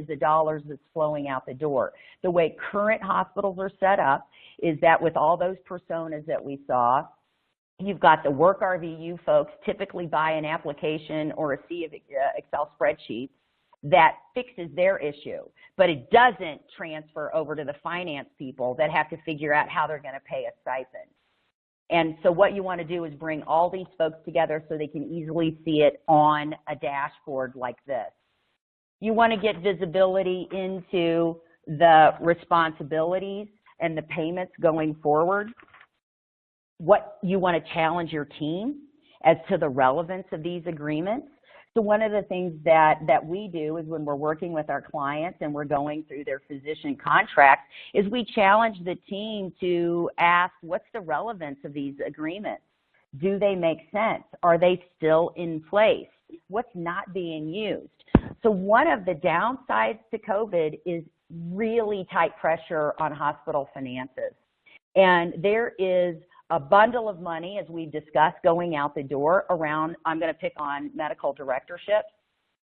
the dollars that's flowing out the door. The way current hospitals are set up is that with all those personas that we saw, you've got the work RVU folks typically buy an application or a sea of Excel spreadsheets that fixes their issue, but it doesn't transfer over to the finance people that have to figure out how they're going to pay a stipend. And so what you want to do is bring all these folks together so they can easily see it on a dashboard like this. You want to get visibility into the responsibilities and the payments going forward. What you want to challenge your team as to the relevance of these agreements. So one of the things that we do is when we're working with our clients and we're going through their physician contracts is we challenge the team to ask, what's the relevance of these agreements? Do they make sense? Are they still in place? What's not being used? So one of the downsides to COVID is really tight pressure on hospital finances. And there is a bundle of money, as we've discussed, going out the door around, I'm going to pick on medical directorships.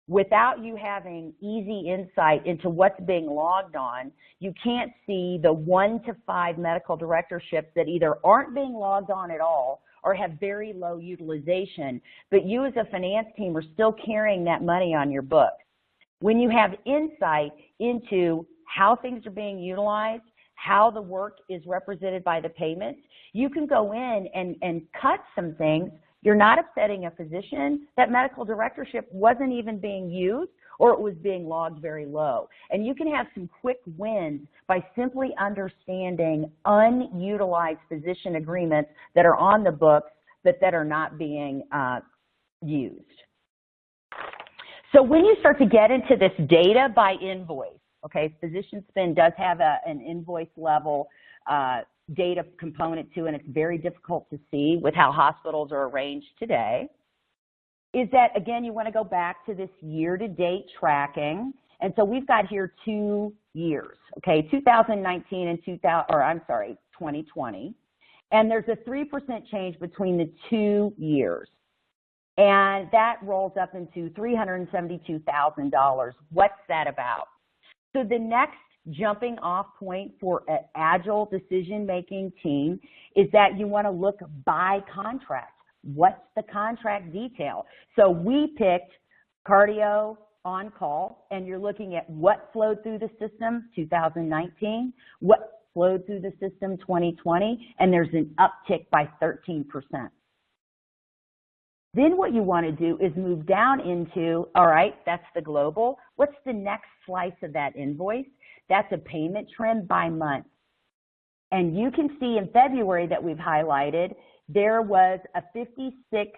Without you having easy insight into what's being logged on, you can't see the 1 to 5 medical directorships that either aren't being logged on at all or have very low utilization, but you as a finance team are still carrying that money on your books. When you have insight into how things are being utilized, how the work is represented by the payments, you can go in and cut some things. You're not upsetting a physician. That medical directorship wasn't even being used, or it was being logged very low. And you can have some quick wins by simply understanding unutilized physician agreements that are on the books but that are not being used. So when you start to get into this data by invoice, okay, physician spend does have an invoice level data component to, and it's very difficult to see with how hospitals are arranged today, is that, again, you want to go back to this year-to-date tracking. And so we've got here 2 years, okay, 2019 and 2020. And there's a 3% change between the 2 years. And that rolls up into $372,000. What's that about? So the next jumping off point for an agile decision-making team is that you want to look by contract. What's the contract detail? So we picked cardio on-call, and you're looking at what flowed through the system 2019, what flowed through the system 2020, and there's an uptick by 13%. Then what you want to do is move down into, all right, that's the global. What's the next slice of that invoice? That's a payment trend by month. And you can see in February that we've highlighted, there was a $56,000,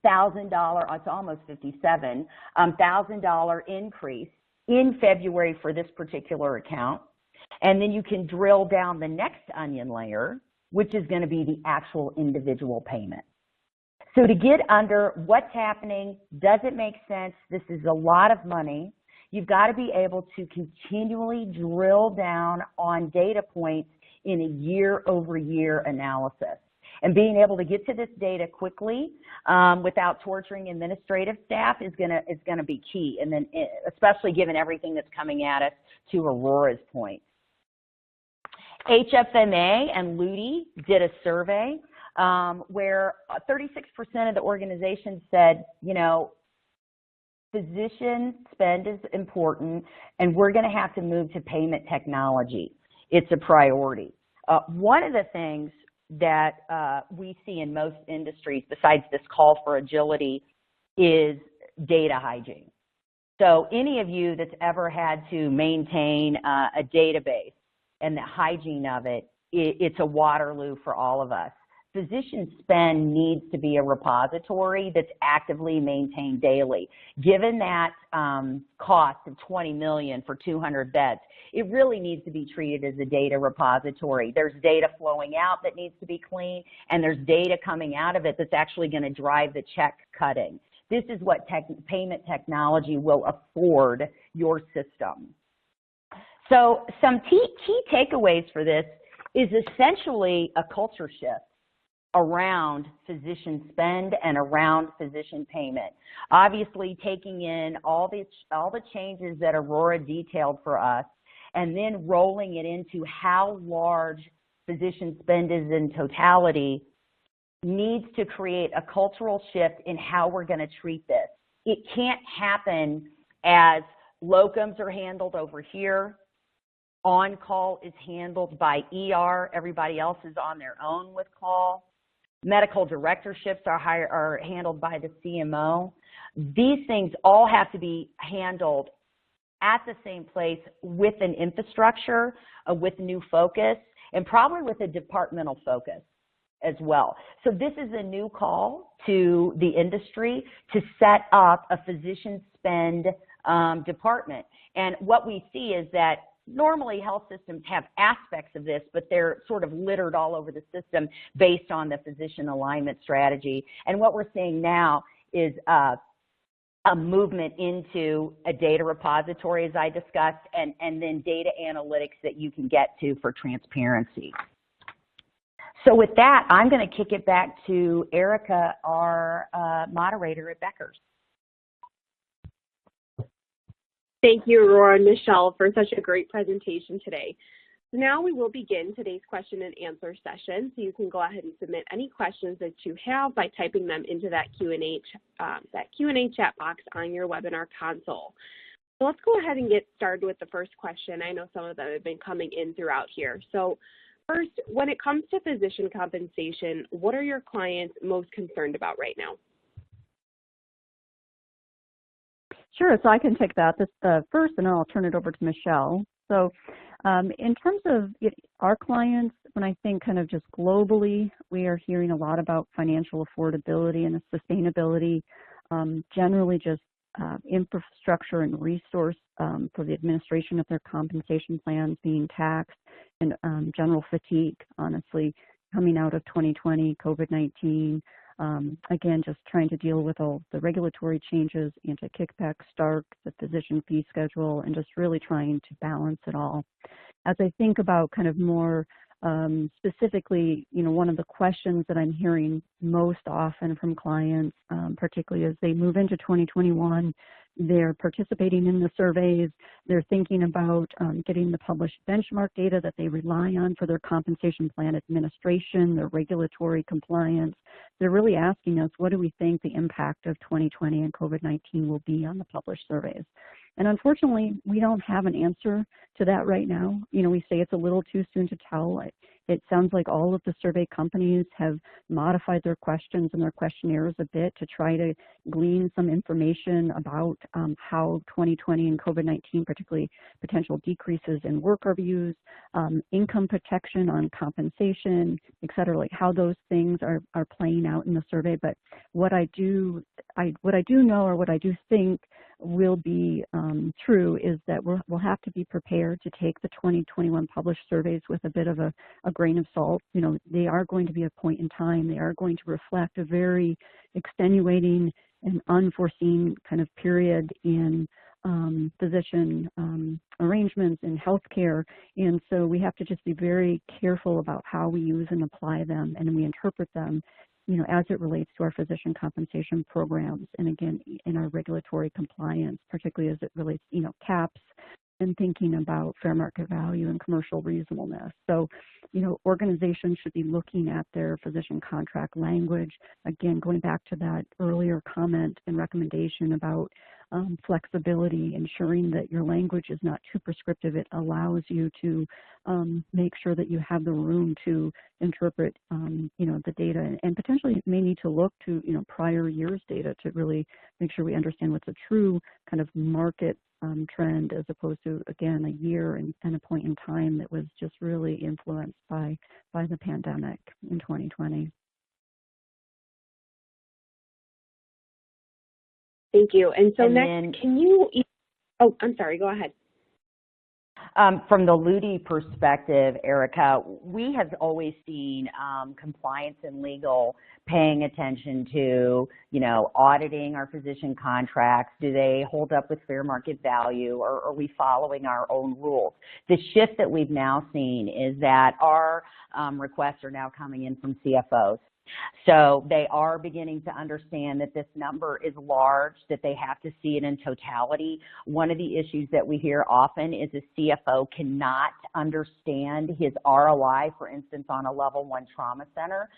it's almost $57,000 increase in February for this particular account. And then you can drill down the next onion layer, which is going to be the actual individual payment. So to get under what's happening, does it make sense? This is a lot of money. You've got to be able to continually drill down on data points in a year-over-year analysis. And being able to get to this data quickly without torturing administrative staff is gonna be key. And then especially given everything that's coming at us to Aurora's point. HFMA and Ludi did a survey where 36% of the organization said, you know, physician spend is important, and we're going to have to move to payment technology. It's a priority. One of the things that we see in most industries, besides this call for agility, is data hygiene. So any of you that's ever had to maintain a database and the hygiene of it it's a Waterloo for all of us. Physician spend needs to be a repository that's actively maintained daily. Given that cost of $20 million for 200 beds, it really needs to be treated as a data repository. There's data flowing out that needs to be clean, and there's data coming out of it that's actually going to drive the check cutting. This is what payment technology will afford your system. So some key takeaways for this is essentially a culture shift around physician spend and around physician payment. Obviously, taking in all the changes that Aurora detailed for us, and then rolling it into how large physician spend is in totality, needs to create a cultural shift in how we're going to treat this. It can't happen as locums are handled over here, on-call is handled by ER, everybody else is on their own with call. Medical directorships are handled by the CMO. These things all have to be handled at the same place with an infrastructure, with new focus, and probably with a departmental focus as well. So this is a new call to the industry to set up a physician spend department. And what we see is that normally health systems have aspects of this, but they're sort of littered all over the system based on the physician alignment strategy. And what we're seeing now is a movement into a data repository, as I discussed, and then data analytics that you can get to for transparency. So with that, I'm going to kick it back to Erica, our moderator at Becker's. Thank you, Aurora and Michelle, for such a great presentation today. So now we will begin today's question and answer session. So you can go ahead and submit any questions that you have by typing them into that Q&A chat box on your webinar console. So let's go ahead and get started with the first question. I know some of them have been coming in throughout here. So first, when it comes to physician compensation, what are your clients most concerned about right now? Sure, so I can take that first, and then I'll turn it over to Michelle. So in terms of our clients, when I think kind of just globally, we are hearing a lot about financial affordability and sustainability, generally just infrastructure and resource for the administration of their compensation plans being taxed, and general fatigue, honestly, coming out of 2020, COVID-19. Again, just trying to deal with all the regulatory changes, anti-kickback, Stark, the physician fee schedule, and just really trying to balance it all. As I think about kind of more specifically, one of the questions that I'm hearing most often from clients, particularly as they move into 2021, they're participating in the surveys, they're thinking about getting the published benchmark data that they rely on for their compensation plan administration, their regulatory compliance. They're really asking us, what do we think the impact of 2020 and COVID-19 will be on the published surveys? And unfortunately, we don't have an answer to that right now. We say it's a little too soon to tell. It sounds like all of the survey companies have modified their questions and their questionnaires a bit to try to glean some information about how 2020 and COVID-19, particularly potential decreases in work reviews, income protection on compensation, et cetera, like how those things are playing out in the survey. But what I do know, or what I do think will be true, is that we'll have to be prepared to take the 2021 published surveys with a bit of a grain of salt. They are going to be a point in time. They are going to reflect a very extenuating and unforeseen kind of period in physician arrangements in healthcare. And so we have to just be very careful about how we use and apply them, and we interpret them as it relates to our physician compensation programs, and again, in our regulatory compliance, particularly as it relates, caps, and thinking about fair market value and commercial reasonableness. So, organizations should be looking at their physician contract language. Again, going back to that earlier comment and recommendation about flexibility, ensuring that your language is not too prescriptive. It allows you to make sure that you have the room to interpret, the data, and potentially may need to look to, prior years' data to really make sure we understand what's a true kind of market trend as opposed to, again, a year and a point in time that was just really influenced by the pandemic in 2020. Thank you. And so And next, then, can you, oh, I'm sorry, go ahead. From the LUTI perspective, Erica, we have always seen compliance and legal paying attention to, auditing our physician contracts. Do they hold up with fair market value, or are we following our own rules? The shift that we've now seen is that our requests are now coming in from CFOs. So they are beginning to understand that this number is large, that they have to see it in totality. One of the issues that we hear often is a CFO cannot understand his ROI, for instance, on a level 1 trauma center,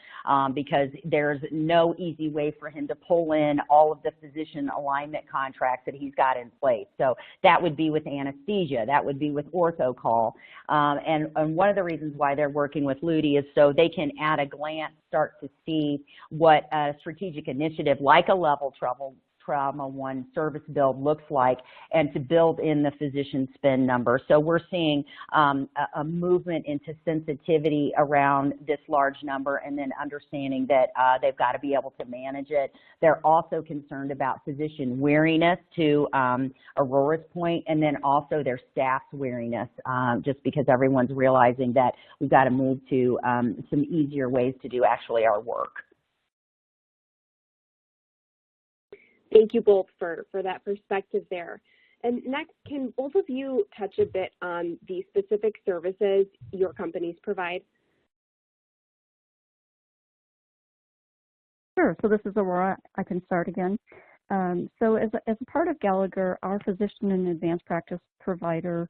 because there's no easy way for him to pull in all of the physician alignment contracts that he's got in place. So that would be with anesthesia, that would be with ortho call. And one of the reasons why they're working with LUTI is so they can at a glance start to see what a strategic initiative like a level trauma 1 service build looks like, and to build in the physician spend number. So we're seeing a movement into sensitivity around this large number, and then understanding that they've got to be able to manage it. They're also concerned about physician weariness, to Aurora's point, and then also their staff's weariness, just because everyone's realizing that we've got to move to some easier ways to do actually our work. Thank you both for that perspective there. And next, can both of you touch a bit on the specific services your companies provide? Sure. So this is Aurora. I can start again. So as a part of Gallagher, our physician and advanced practice provider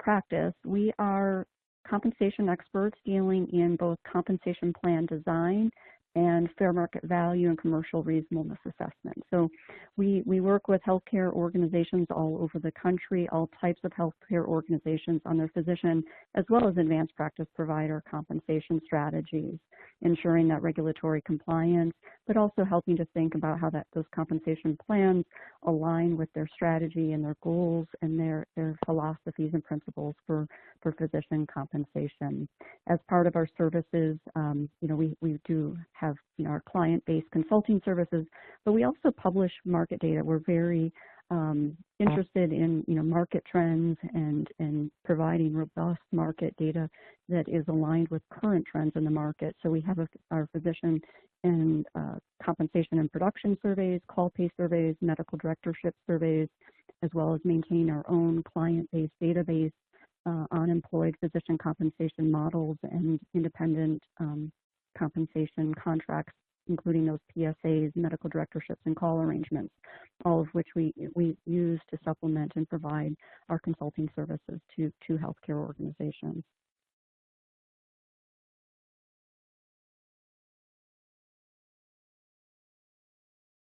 practice, we are compensation experts dealing in both compensation plan design and fair market value and commercial reasonableness assessment. So we work with healthcare organizations all over the country, all types of healthcare organizations on their physician as well as advanced practice provider compensation strategies, ensuring that regulatory compliance, but also helping to think about how those compensation plans align with their strategy and their goals and their philosophies and principles for physician compensation. As part of our services, we do have our client-based consulting services, but we also publish market data. We're very interested in market trends and providing robust market data that is aligned with current trends in the market. So we have our physician and compensation and production surveys, call pay surveys, medical directorship surveys, as well as maintain our own client-based database on employed physician compensation models and independent compensation contracts, including those PSAs, medical directorships, and call arrangements, all of which we use to supplement and provide our consulting services to healthcare organizations.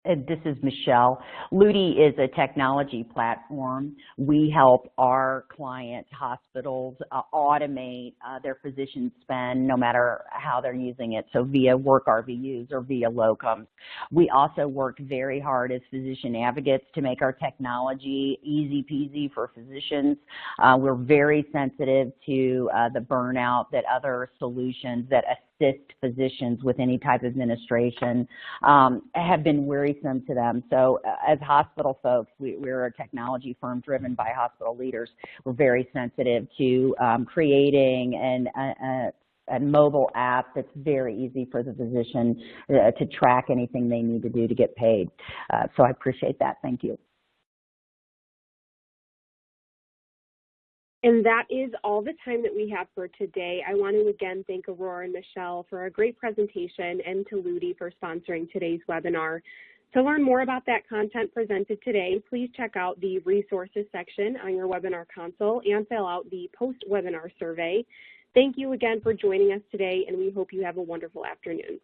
This is Michelle. LUTI is a technology platform. We help our client hospitals automate their physician spend no matter how they're using it, so via work RVUs or via locums. We also work very hard as physician advocates to make our technology easy peasy for physicians. We're very sensitive to the burnout that other solutions that assist physicians with any type of administration have been wearisome to them. So as hospital folks, we're a technology firm driven by hospital leaders. We're very sensitive to creating a mobile app that's very easy for the physician to track anything they need to do to get paid. So I appreciate that. Thank you. And that is all the time that we have for today. I want to again thank Aurora and Michelle for a great presentation, and to LUTI for sponsoring today's webinar. To learn more about that content presented today, please check out the resources section on your webinar console and fill out the post-webinar survey. Thank you again for joining us today, and we hope you have a wonderful afternoon.